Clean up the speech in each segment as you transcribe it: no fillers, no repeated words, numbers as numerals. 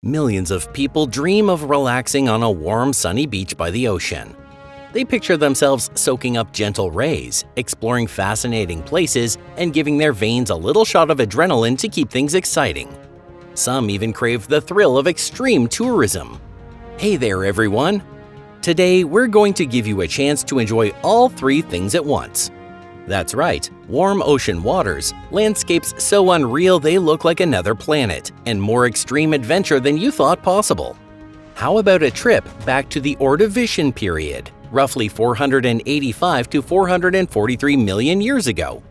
Millions of people dream of relaxing on a warm, sunny beach by the ocean. They picture themselves soaking up gentle rays, exploring fascinating places, and giving their veins a little shot of adrenaline to keep things exciting. Some even crave the thrill of extreme tourism. Hey there, everyone! Today, we're going to give you a chance to enjoy all three things at once. That's right, warm ocean waters, landscapes so unreal they look like another planet, and more extreme adventure than you thought possible. How about a trip back to the Ordovician Period, roughly 485 to 443 million years ago?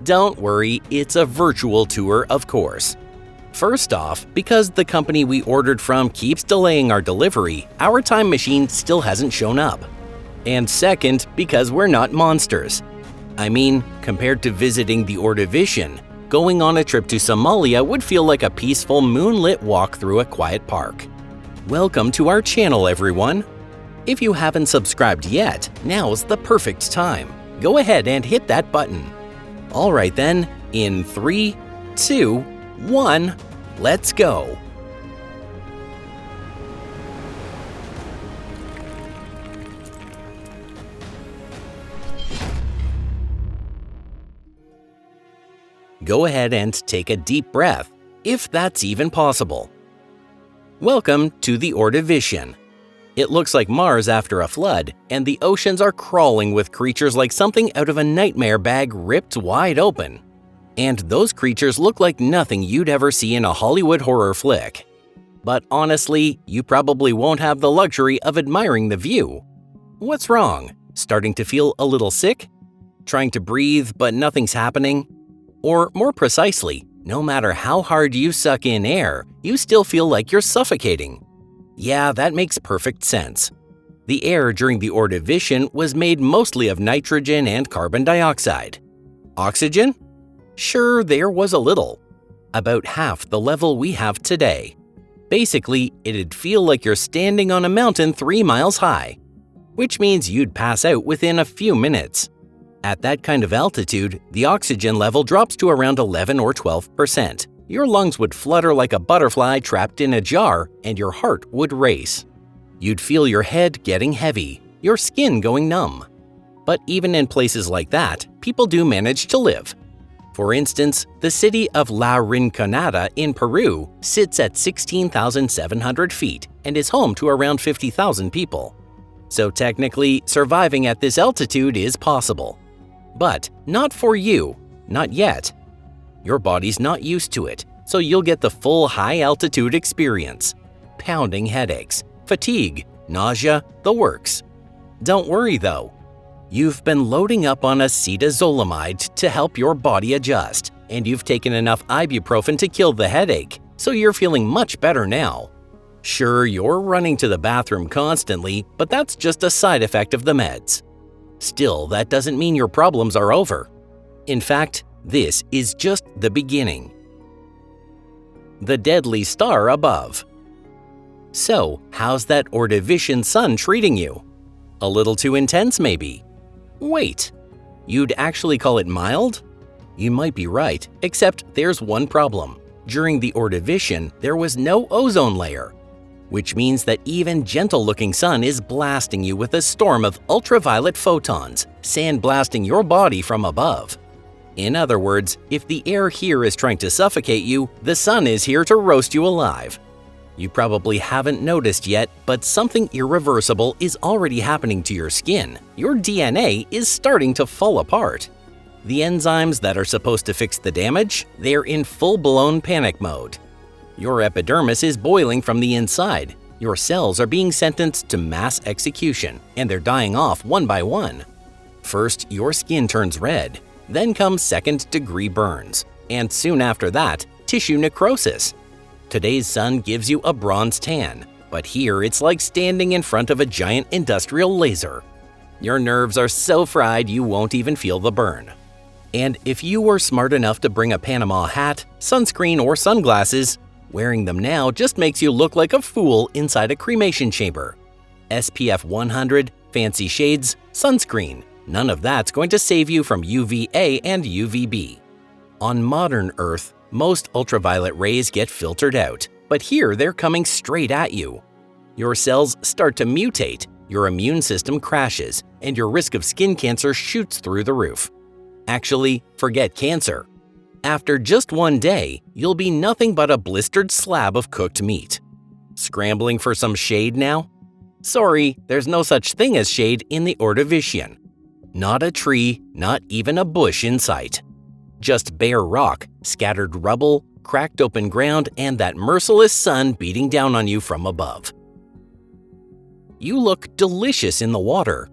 Don't worry, it's a virtual tour, of course. First off, because the company we ordered from keeps delaying our delivery, our time machine still hasn't shown up. And second, because we're not monsters. I mean, compared to visiting the Ordovician, going on a trip to Somalia would feel like a peaceful moonlit walk through a quiet park. Welcome to our channel, everyone! If you haven't subscribed yet, now's the perfect time. Go ahead and hit that button. Alright then, in 3, 2, 1, let's go! Go ahead and take a deep breath, if that's even possible. Welcome to the Ordovician. It looks like Mars after a flood, and the oceans are crawling with creatures like something out of a nightmare bag ripped wide open. And those creatures look like nothing you'd ever see in a Hollywood horror flick. But honestly, you probably won't have the luxury of admiring the view. What's wrong? Starting to feel a little sick? Trying to breathe but nothing's happening? Or more precisely, no matter how hard you suck in air, you still feel like you're suffocating. Yeah, that makes perfect sense. The air during the Ordovician was made mostly of nitrogen and carbon dioxide. Oxygen? Sure, there was a little. About half the level we have today. Basically, it'd feel like you're standing on a mountain 3 miles high, which means you'd pass out within a few minutes. At that kind of altitude, the oxygen level drops to around 11 or 12%. Your lungs would flutter like a butterfly trapped in a jar, and your heart would race. You'd feel your head getting heavy, your skin going numb. But even in places like that, people do manage to live. For instance, the city of La Rinconada in Peru sits at 16,700 feet and is home to around 50,000 people. So technically, surviving at this altitude is possible. But not for you, not yet. Your body's not used to it, so you'll get the full high-altitude experience. Pounding headaches, fatigue, nausea, the works. Don't worry though. You've been loading up on acetazolamide to help your body adjust, and you've taken enough ibuprofen to kill the headache, so you're feeling much better now. Sure, you're running to the bathroom constantly, but that's just a side effect of the meds. Still, that doesn't mean your problems are over. In fact, this is just the beginning. The deadly star above. So, how's that Ordovician sun treating you? A little too intense, maybe? Wait, you'd actually call it mild? You might be right, except there's one problem. During the Ordovician, there was no ozone layer, which means that even gentle-looking sun is blasting you with a storm of ultraviolet photons, sandblasting your body from above. In other words, if the air here is trying to suffocate you, the sun is here to roast you alive. You probably haven't noticed yet, but something irreversible is already happening to your skin. Your DNA is starting to fall apart. The enzymes that are supposed to fix the damage, they're in full-blown panic mode. Your epidermis is boiling from the inside. Your cells are being sentenced to mass execution, and they're dying off one by one. First, your skin turns red. Then comes second-degree burns, and soon after that, tissue necrosis. Today's sun gives you a bronze tan, but here it's like standing in front of a giant industrial laser. Your nerves are so fried you won't even feel the burn. And if you were smart enough to bring a Panama hat, sunscreen, or sunglasses, wearing them now just makes you look like a fool inside a cremation chamber. SPF 100, fancy shades, sunscreen. None of that's going to save you from UVA and UVB. On modern Earth, most ultraviolet rays get filtered out, but here they're coming straight at you. Your cells start to mutate, your immune system crashes, and your risk of skin cancer shoots through the roof. Actually, forget cancer. After just one day, you'll be nothing but a blistered slab of cooked meat. Scrambling for some shade now? Sorry, there's no such thing as shade in the Ordovician. Not a tree, not even a bush in sight. Just bare rock, scattered rubble, cracked open ground, and that merciless sun beating down on you from above. You look delicious in the water.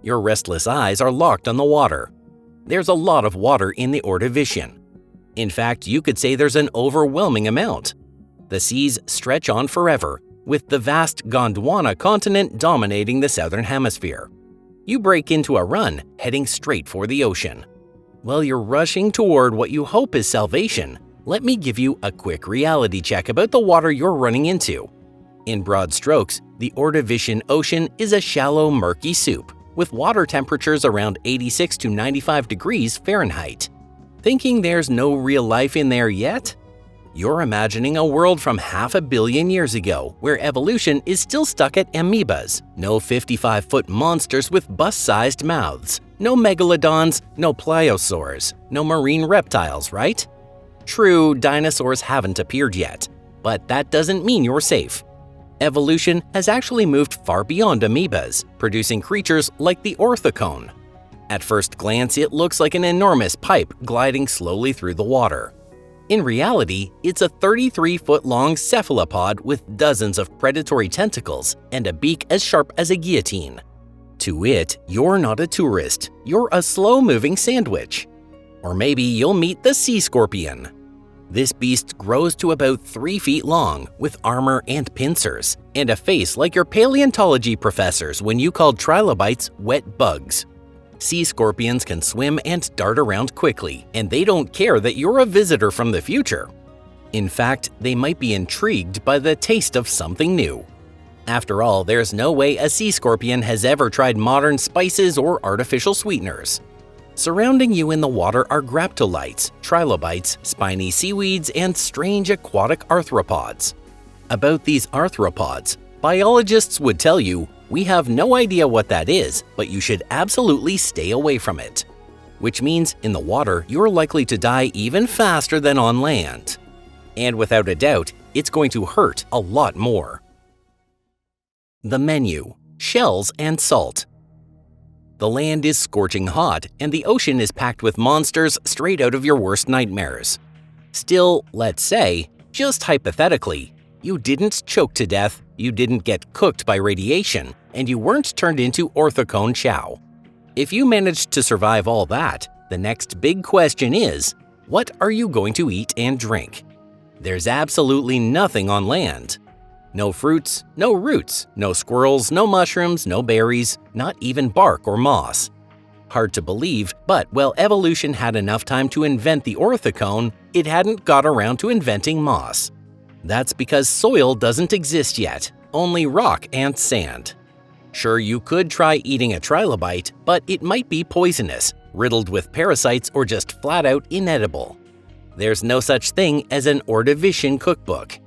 Your restless eyes are locked on the water. There's a lot of water in the Ordovician. In fact, you could say there's an overwhelming amount. The seas stretch on forever, with the vast Gondwana continent dominating the southern hemisphere. You break into a run, heading straight for the ocean. While you're rushing toward what you hope is salvation, let me give you a quick reality check about the water you're running into. In broad strokes, the Ordovician Ocean is a shallow, murky soup, with water temperatures around 86 to 95 degrees Fahrenheit. Thinking there's no real life in there yet? You're imagining a world from 500 million years ago, where evolution is still stuck at amoebas, no 55-foot monsters with bus-sized mouths, no megalodons, no pliosaurs, no marine reptiles, right? True, dinosaurs haven't appeared yet, but that doesn't mean you're safe. Evolution has actually moved far beyond amoebas, producing creatures like the orthocone. At first glance, it looks like an enormous pipe gliding slowly through the water. In reality, it's a 33-foot-long cephalopod with dozens of predatory tentacles and a beak as sharp as a guillotine. To it, you're not a tourist, you're a slow-moving sandwich. Or maybe you'll meet the sea scorpion. This beast grows to about 3 feet long, with armor and pincers, and a face like your paleontology professors when you called trilobites wet bugs. Sea scorpions can swim and dart around quickly, and they don't care that you're a visitor from the future. In fact, they might be intrigued by the taste of something new. After all, there's no way a sea scorpion has ever tried modern spices or artificial sweeteners. Surrounding you in the water are graptolites, trilobites, spiny seaweeds, and strange aquatic arthropods. About these arthropods, biologists would tell you, we have no idea what that is, but you should absolutely stay away from it. Which means in the water, you're likely to die even faster than on land. And without a doubt, it's going to hurt a lot more. The menu: shells and salt. The land is scorching hot, and the ocean is packed with monsters straight out of your worst nightmares. Still, let's say, just hypothetically, you didn't choke to death, you didn't get cooked by radiation, and you weren't turned into orthocone chow. If you managed to survive all that, the next big question is, what are you going to eat and drink? There's absolutely nothing on land. No fruits, no roots, no squirrels, no mushrooms, no berries, not even bark or moss. Hard to believe, but while evolution had enough time to invent the orthocone, it hadn't got around to inventing moss. That's because soil doesn't exist yet, only rock and sand. Sure, you could try eating a trilobite, but it might be poisonous, riddled with parasites, or just flat out inedible. There's no such thing as an Ordovician cookbook.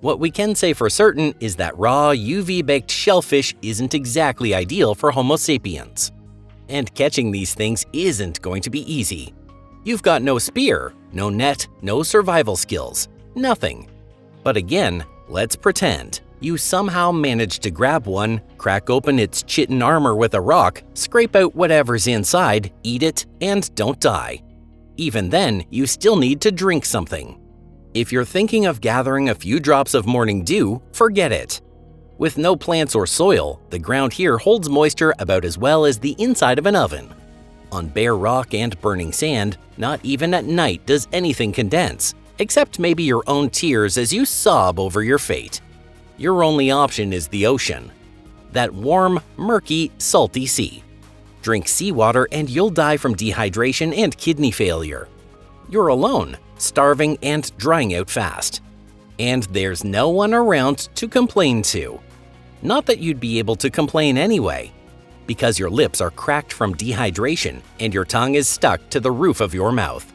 What we can say for certain is that raw, UV-baked shellfish isn't exactly ideal for Homo sapiens. And catching these things isn't going to be easy. You've got no spear, no net, no survival skills, nothing. But again, let's pretend you somehow managed to grab one, crack open its chitin armor with a rock, scrape out whatever's inside, eat it, and don't die. Even then, you still need to drink something. If you're thinking of gathering a few drops of morning dew, forget it. With no plants or soil, the ground here holds moisture about as well as the inside of an oven. On bare rock and burning sand, not even at night does anything condense, except maybe your own tears as you sob over your fate. Your only option is the ocean. That warm, murky, salty sea. Drink seawater and you'll die from dehydration and kidney failure. You're alone, starving and drying out fast. And there's no one around to complain to. Not that you'd be able to complain anyway, because your lips are cracked from dehydration and your tongue is stuck to the roof of your mouth.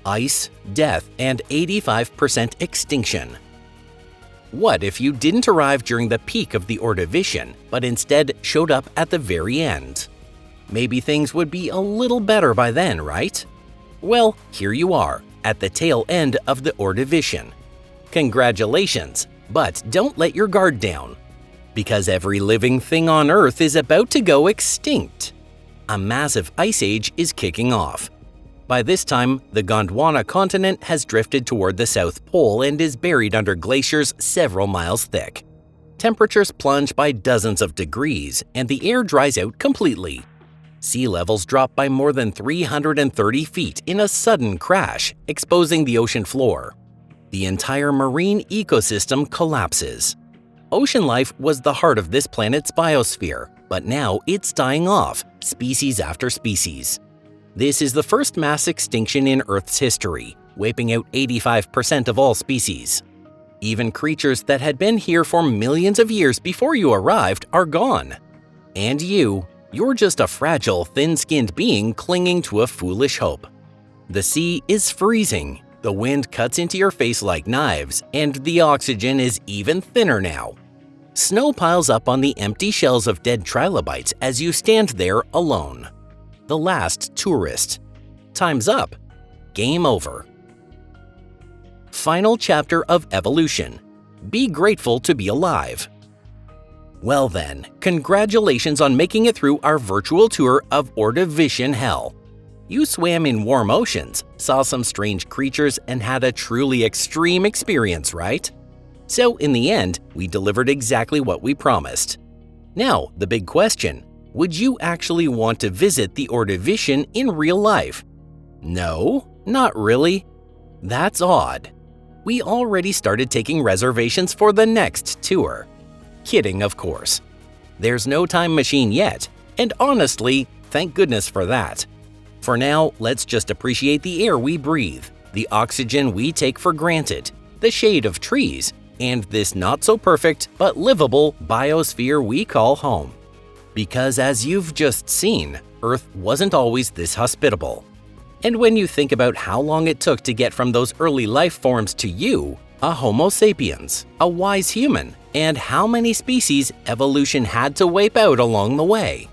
ice, death, and 85% extinction. What if you didn't arrive during the peak of the Ordovician, but instead showed up at the very end? Maybe things would be a little better by then, right? Well, here you are, at the tail end of the Ordovician. Congratulations, but don't let your guard down, because every living thing on Earth is about to go extinct. A massive ice age is kicking off. By this time, the Gondwana continent has drifted toward the South Pole and is buried under glaciers several miles thick. Temperatures plunge by dozens of degrees, and the air dries out completely. Sea levels drop by more than 330 feet in a sudden crash, exposing the ocean floor. The entire marine ecosystem collapses. Ocean life was the heart of this planet's biosphere, but now it's dying off, species after species. This is the first mass extinction in Earth's history, wiping out 85% of all species. Even creatures that had been here for millions of years before you arrived are gone. And you're just a fragile, thin-skinned being clinging to a foolish hope. The sea is freezing, the wind cuts into your face like knives, and the oxygen is even thinner now. Snow piles up on the empty shells of dead trilobites as you stand there alone. The last tourist. Time's up. Game over. Final chapter of evolution. Be grateful to be alive. Well then, congratulations on making it through our virtual tour of Ordovician Hell. You swam in warm oceans, saw some strange creatures, and had a truly extreme experience, right? So in the end, we delivered exactly what we promised. Now, the big question. Would you actually want to visit the Ordovician in real life? No, not really. That's odd. We already started taking reservations for the next tour. Kidding, of course. There's no time machine yet, and honestly, thank goodness for that. For now, let's just appreciate the air we breathe, the oxygen we take for granted, the shade of trees, and this not-so-perfect but livable biosphere we call home. Because as you've just seen, Earth wasn't always this hospitable. And when you think about how long it took to get from those early life forms to you, a Homo sapiens, a wise human, and how many species evolution had to wipe out along the way,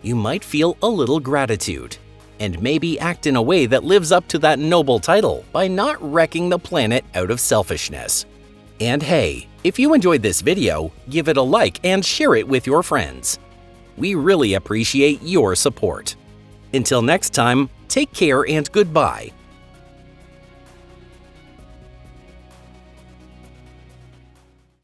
you might feel a little gratitude, and maybe act in a way that lives up to that noble title by not wrecking the planet out of selfishness. And hey, if you enjoyed this video, give it a like and share it with your friends. We really appreciate your support. Until next time, take care and goodbye.